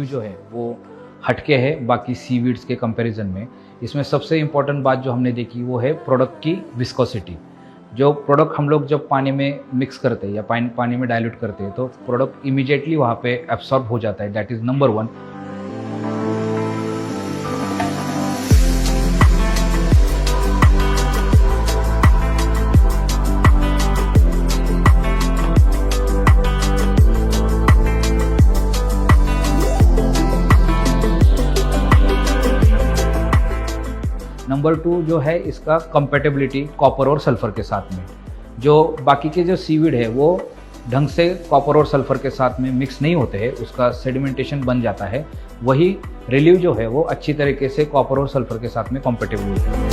जो है वो हटके है बाकी सीवीड्स के कंपैरिजन में। इसमें सबसे इम्पॉर्टेंट बात जो हमने देखी वो है प्रोडक्ट की विस्कोसिटी। जो प्रोडक्ट हम लोग जब पानी में मिक्स करते हैं या पानी में डाइल्यूट करते हैं तो प्रोडक्ट इमीडिएटली वहाँ पे एब्सॉर्ब हो जाता है, दैट इज़ नंबर 1। नंबर 2 जो है इसका कंपेटेबिलिटी कॉपर और सल्फर के साथ में। जो बाकी के जो सीवीड है वो ढंग से कॉपर और सल्फर के साथ में मिक्स नहीं होते हैं, उसका सेडिमेंटेशन बन जाता है। वही रिलीव जो है वो अच्छी तरीके से कॉपर और सल्फर के साथ में कंपेटेबल होता है।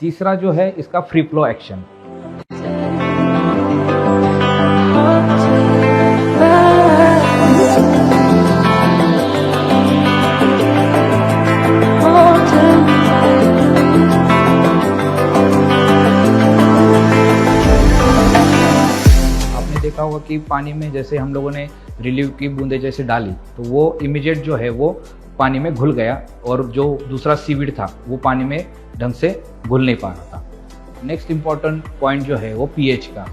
तीसरा जो है इसका फ्री फ्लो एक्शन। आपने देखा होगा कि पानी में जैसे हम लोगों ने रिलीव की बूंदे जैसे डाली तो वो इमीडिएट जो है वो पानी में घुल गया और जो दूसरा सीवीड था वो पानी में ढंग से घुल नहीं पा रहा था। नेक्स्ट इम्पॉर्टेंट पॉइंट जो है वो पीएच का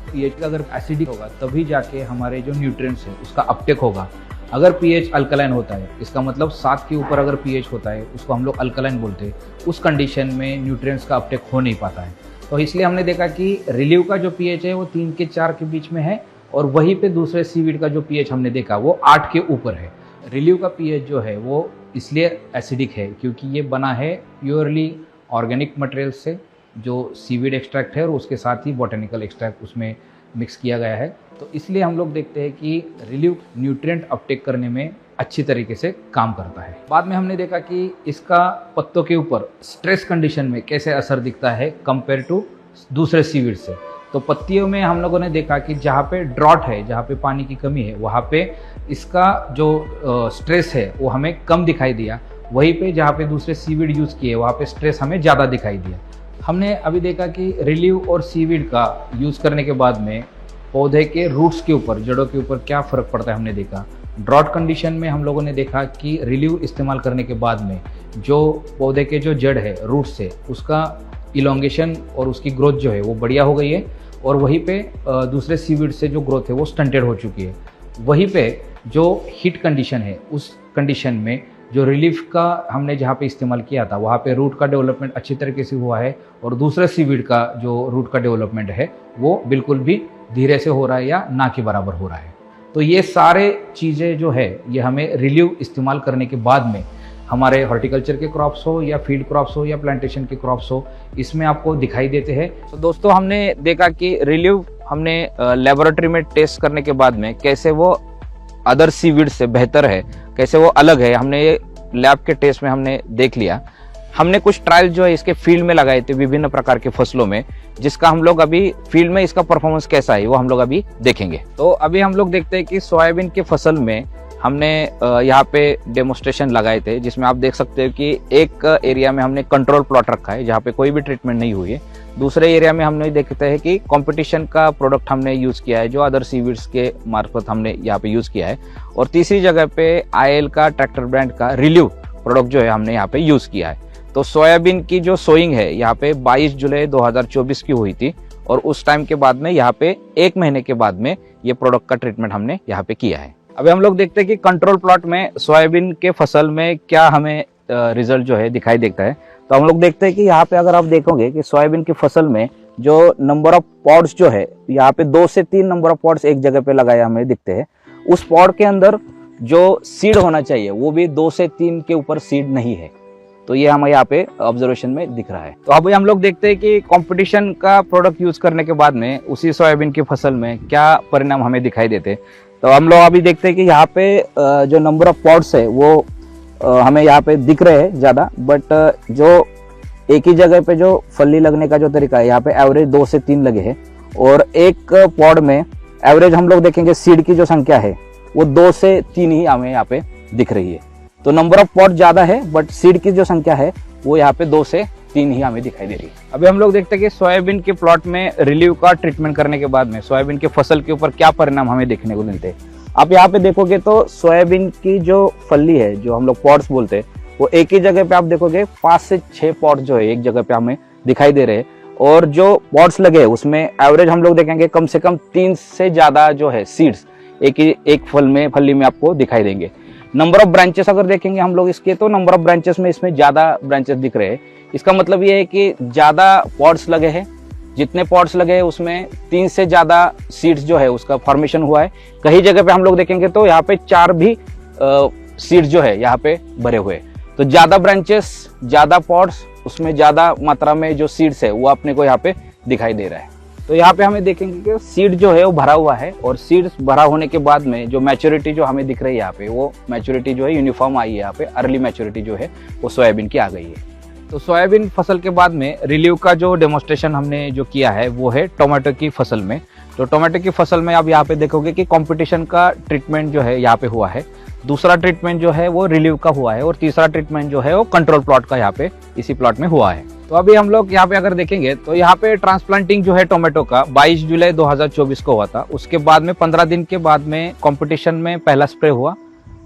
अगर एसिडिक होगा तभी जाके हमारे जो न्यूट्रिएंट्स है उसका अपटेक होगा। अगर पीएच अल्कलाइन होता है, इसका मतलब 7 के ऊपर अगर पीएच होता है उसको हम लोग अल्कलाइन बोलते हैं, उस कंडीशन में न्यूट्रिएंट्स का अपटेक हो नहीं पाता है। तो इसलिए हमने देखा कि रिलीव का जो पीएच है वो 3 के 4 के बीच में है और वहीं पे दूसरे सीवीड का जो पीएच हमने देखा वो 8 के ऊपर है। रिलीव का पीएच जो है वो इसलिए एसिडिक है क्योंकि ये बना है प्योरली ऑर्गेनिक मटेरियल से, जो सीवीड एक्सट्रैक्ट है और उसके साथ ही बॉटेनिकल एक्सट्रैक्ट उसमें मिक्स किया गया है। तो इसलिए हम लोग देखते हैं कि रिलीव न्यूट्रिएंट अपटेक करने में अच्छी तरीके से काम करता है। बाद में हमने देखा कि इसका पत्तों के ऊपर स्ट्रेस कंडीशन में कैसे असर दिखता है कंपेयर टू दूसरे सीवीड से। तो पत्तियों में हम लोगों ने देखा कि जहाँ पे ड्रॉट है, जहाँ पे पानी की कमी है, वहाँ पे इसका जो स्ट्रेस है वो हमें कम दिखाई दिया। वहीं पे जहाँ पे दूसरे सीवीड यूज़ किए वहाँ पे स्ट्रेस हमें ज़्यादा दिखाई दिया। हमने अभी देखा कि रिलीव और सीवीड का यूज़ करने के बाद में पौधे के रूट्स के ऊपर, जड़ों के ऊपर क्या फ़र्क पड़ता है हमने देखा। ड्रॉट कंडीशन में हम लोगों ने देखा कि रिलीव इस्तेमाल करने के बाद में जो पौधे के जो जड़ है रूट्स से उसका इलोंगेशन और उसकी ग्रोथ जो है वो बढ़िया हो गई है और वहीं पे दूसरे सीवीड से जो ग्रोथ है वो स्टंटेड हो चुकी है। वहीं पे जो हीट कंडीशन है उस कंडीशन में जो रिलीफ का हमने जहाँ पे इस्तेमाल किया था वहाँ पे रूट का डेवलपमेंट अच्छी तरीके से हुआ है और दूसरे सीवीड का जो रूट का डेवलपमेंट है वो बिल्कुल भी धीरे से हो रहा है या ना के बराबर हो रहा है। तो ये सारे चीज़ें जो है ये हमें रिलीव इस्तेमाल करने के बाद में हमारे हॉर्टिकल्चर के क्रॉप्स हो या फील्ड क्रॉप्स हो या प्लांटेशन के क्रॉप्स हो, इसमें आपको दिखाई देते हैं। तो दोस्तों हमने देखा कि रिलीव हमने लेबोरेटरी में टेस्ट करने के बाद में कैसे वो अदर सीवीड से बेहतर है, कैसे वो अलग है, हमने ये लैब के टेस्ट में हमने देख लिया। हमने कुछ ट्रायल जो है इसके फील्ड में लगाए थे विभिन्न प्रकार के फसलों में, जिसका हम लोग अभी फील्ड में इसका परफॉर्मेंस कैसा है वो हम लोग अभी देखेंगे। तो अभी हम लोग देखते हैं कि सोयाबीन के फसल में हमने यहाँ पे डेमोस्ट्रेशन लगाए थे, जिसमें आप देख सकते हो कि एक एरिया में हमने कंट्रोल प्लॉट रखा है जहाँ पे कोई भी ट्रीटमेंट नहीं हुई है। दूसरे एरिया में हमने देखते हैं कि कंपटीशन का प्रोडक्ट हमने यूज़ किया है जो अदर सीवीड्स के मार्फत हमने यहाँ पे यूज़ किया है। और तीसरी जगह पे आईएल का ट्रैक्टर ब्रांड का रिलीव प्रोडक्ट जो है हमने यहाँ पे यूज़ किया है। तो सोयाबीन की जो सोइंग है यहाँ पे 22 जुलाई 2024 की हुई थी और उस टाइम के बाद में यहाँ पे 1 महीने के बाद में ये प्रोडक्ट का ट्रीटमेंट हमने यहाँ पे किया है। अभी हम लोग देखते हैं कि कंट्रोल प्लॉट में सोयाबीन के फसल में क्या हमें रिजल्ट जो है दिखाई देता है। तो हम लोग देखते हैं कि यहाँ पे अगर आप देखोगे कि सोयाबीन की फसल में जो नंबर ऑफ पॉड्स जो है यहाँ पे 2 से 3 नंबर ऑफ पॉड्स एक जगह पे लगाए हमें दिखते हैं। उस पॉड के अंदर जो सीड होना चाहिए वो भी 2 से 3 के ऊपर सीड नहीं है। तो ये हमें यहाँ पे ऑब्जर्वेशन में दिख रहा है। तो अभी हम लोग देखते हैं कि कंपटीशन का प्रोडक्ट यूज करने के बाद में उसी सोयाबीन की फसल में क्या परिणाम हमें दिखाई देते। तो हम लोग अभी देखते हैं कि यहाँ पे जो नंबर ऑफ पॉड्स है वो हमें यहाँ पे दिख रहे हैं ज़्यादा, बट जो एक ही जगह पे जो फली लगने का जो तरीका है यहाँ पे एवरेज 2 से 3 लगे हैं और एक पॉड में एवरेज हम लोग देखेंगे सीड की जो संख्या है वो 2 से 3 ही हमें यहाँ पे दिख रही है। तो नंबर ऑफ पॉट ज्यादा है, बट सीड की जो संख्या है वो यहाँ पे 2 से 3 ही हमें दिखाई दे रही है। अभी हम लोग देखते हैं कि सोयाबीन के प्लॉट में रिलीव का ट्रीटमेंट करने के बाद में सोयाबीन के फसल के ऊपर क्या परिणाम हमें देखने को मिलते हैं। आप यहाँ पे देखोगे तो सोयाबीन की जो फली है, जो हम लोग पॉट्स बोलते हैं, वो एक ही जगह पे आप देखोगे 5 से 6 पॉट्स जो है एक जगह पे हमें दिखाई दे रहे हैं। और जो पॉट्स लगे हैं उसमें एवरेज हम लोग देखेंगे कम से कम 3 से ज्यादा जो है सीड्स एक फली में आपको दिखाई देंगे। नंबर ऑफ ब्रांचेस अगर देखेंगे हम लोग इसके, तो नंबर ऑफ ब्रांचेस में इसमें ज्यादा ब्रांचेस दिख रहे हैं। इसका मतलब ये है कि ज्यादा पॉट्स लगे हैं, जितने पॉट्स लगे हैं उसमें 3 से ज्यादा सीड्स जो है उसका फॉर्मेशन हुआ है। कई जगह पे हम लोग देखेंगे तो यहाँ पे 4 भी सीड्स जो है यहाँ पे भरे हुए हैं। तो ज्यादा ब्रांचेस, ज्यादा पॉट्स, उसमें ज्यादा मात्रा में जो सीड्स है वो अपने को यहाँ पे दिखाई दे रहा है। तो यहाँ पे हमें देखेंगे कि सीड जो है वो भरा हुआ है, और सीड्स भरा होने के बाद में जो मैच्योरिटी जो हमें दिख रही है यहाँ पे, वो मैच्योरिटी जो है यूनिफॉर्म आई है। यहाँ पे अर्ली मैच्योरिटी जो है वो सोयाबीन की आ गई है। तो सोयाबीन फसल के बाद में रिलीव का जो डेमोस्ट्रेशन हमने जो किया है वो है टोमेटो की फसल में। तो टोमेटो की फसल में आप यहाँ पे देखोगे कि कंपटीशन का ट्रीटमेंट जो है यहाँ पे हुआ है, दूसरा ट्रीटमेंट जो है वो रिलीव का हुआ है, और तीसरा ट्रीटमेंट जो है वो कंट्रोल प्लॉट का यहाँ पे इसी प्लॉट में हुआ है। तो अभी हम लोग यहाँ पे अगर देखेंगे तो यहाँ पे ट्रांसप्लांटिंग जो है टोमेटो का 22 जुलाई 2024 को हुआ था। उसके बाद में 15 दिन के बाद में कंपटीशन में पहला स्प्रे हुआ,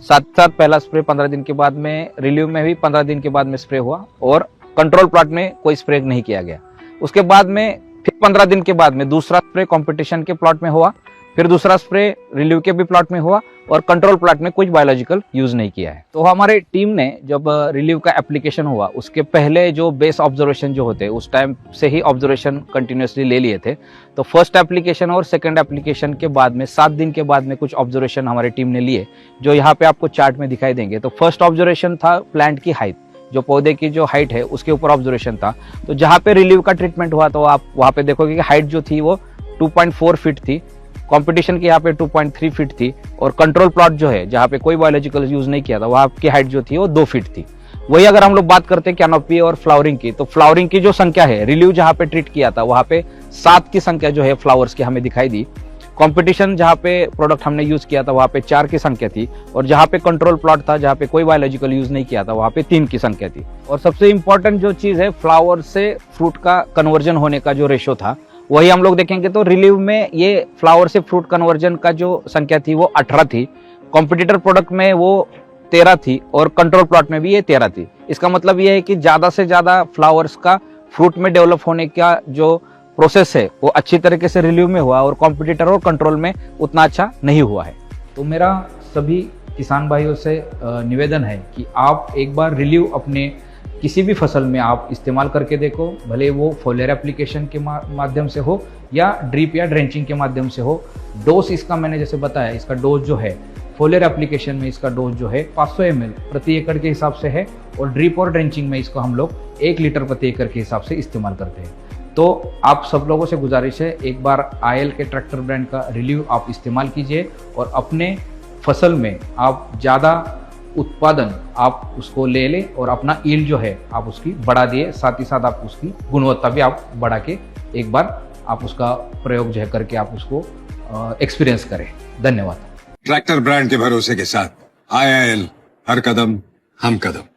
साथ पहला स्प्रे 15 दिन के बाद में, रिलीव में भी 15 दिन के बाद में स्प्रे हुआ, और कंट्रोल प्लॉट में कोई स्प्रे नहीं किया गया। उसके बाद में फिर 15 दिन के बाद में दूसरा स्प्रे कंपटीशन के प्लॉट में हुआ, फिर दूसरा स्प्रे रिलीव के भी प्लॉट में हुआ, और कंट्रोल प्लॉट में कुछ बायोलॉजिकल यूज नहीं किया है। तो हमारे टीम ने जब रिलीव का एप्लीकेशन हुआ उसके पहले जो बेस ऑब्जर्वेशन जो होते उस टाइम से ही ऑब्जर्वेशन कंटिन्यूसली ले लिए थे। तो फर्स्ट एप्लीकेशन और सेकंड एप्लीकेशन के बाद में 7 दिन के बाद में कुछ ऑब्जर्वेशन हमारी टीम ने लिए, जो यहाँ पे आपको चार्ट में दिखाई देंगे। तो फर्स्ट ऑब्जर्वेशन था प्लांट की हाइट, जो पौधे की जो हाइट है उसके ऊपर ऑब्जर्वेशन था। तो जहाँ पे रिलीव का ट्रीटमेंट हुआ तो आप वहाँ पे देखोगे कि हाइट जो थी वो 2.4 फीट थी, कंपटीशन की यहाँ पे 2.3 फीट थी, और कंट्रोल प्लॉट जो है जहाँ पे कोई बायोलॉजिकल यूज नहीं किया था वहाँ की हाइट जो थी वो 2 फीट थी। वही अगर हम लोग बात करते हैं कैनोपी और फ्लावरिंग की, तो फ्लावरिंग की जो संख्या है रिलीव जहाँ पे ट्रीट किया था वहाँ पे 7 की संख्या जो है फ्लावर्स की हमें दिखाई दी। कंपटीशन जहाँ पे प्रोडक्ट हमने यूज किया था वहाँ पे 4 की संख्या थी, और जहाँ पे कंट्रोल प्लॉट था जहाँ पे कोई बायोलॉजिकल यूज नहीं किया था वहाँ पे 3 की संख्या थी। और सबसे इंपॉर्टेंट जो चीज है फ्लावर से फ्रूट का कन्वर्जन होने का जो रेशो था, वही हम लोग देखेंगे तो रिलीव में ये फ्लावर से फ्रूट कन्वर्जन का जो संख्या थी वो 18 थी, कॉम्पिटिटर प्रोडक्ट में वो 13 थी, और कंट्रोल प्लॉट में भी ये 13 थी। इसका मतलब ये है कि ज्यादा से ज्यादा फ्लावर्स का फ्रूट में डेवलप होने का जो प्रोसेस है वो अच्छी तरीके से रिलीव में हुआ, और कॉम्पिटिटर और कंट्रोल में उतना अच्छा नहीं हुआ है। तो मेरा सभी किसान भाइयों से निवेदन है कि आप एक बार रिलीव अपने किसी भी फसल में आप इस्तेमाल करके देखो, भले वो फोलियर एप्लीकेशन के माध्यम से हो या ड्रिप या ड्रेंचिंग के माध्यम से हो। डोज इसका मैंने जैसे बताया, इसका डोज जो है फोलियर एप्लीकेशन में इसका डोज जो है 500 ml प्रति एकड़ के हिसाब से है, और ड्रिप और ड्रेंचिंग में इसको हम लोग 1 लीटर प्रति एकड़ के हिसाब से इस्तेमाल करते हैं। तो आप सब लोगों से गुजारिश है, एक बार IL के ट्रैक्टर ब्रांड का रिलीव आप इस्तेमाल कीजिए, और अपने फसल में आप ज़्यादा उत्पादन आप उसको ले लें, और अपना ईल्ड जो है आप उसकी बढ़ा दिए, साथ ही साथ आप उसकी गुणवत्ता भी आप बढ़ा के एक बार आप उसका प्रयोग जो है करके आप उसको एक्सपीरियंस करें। धन्यवाद। ट्रैक्टर ब्रांड के भरोसे के साथ IIL, हर कदम हम कदम।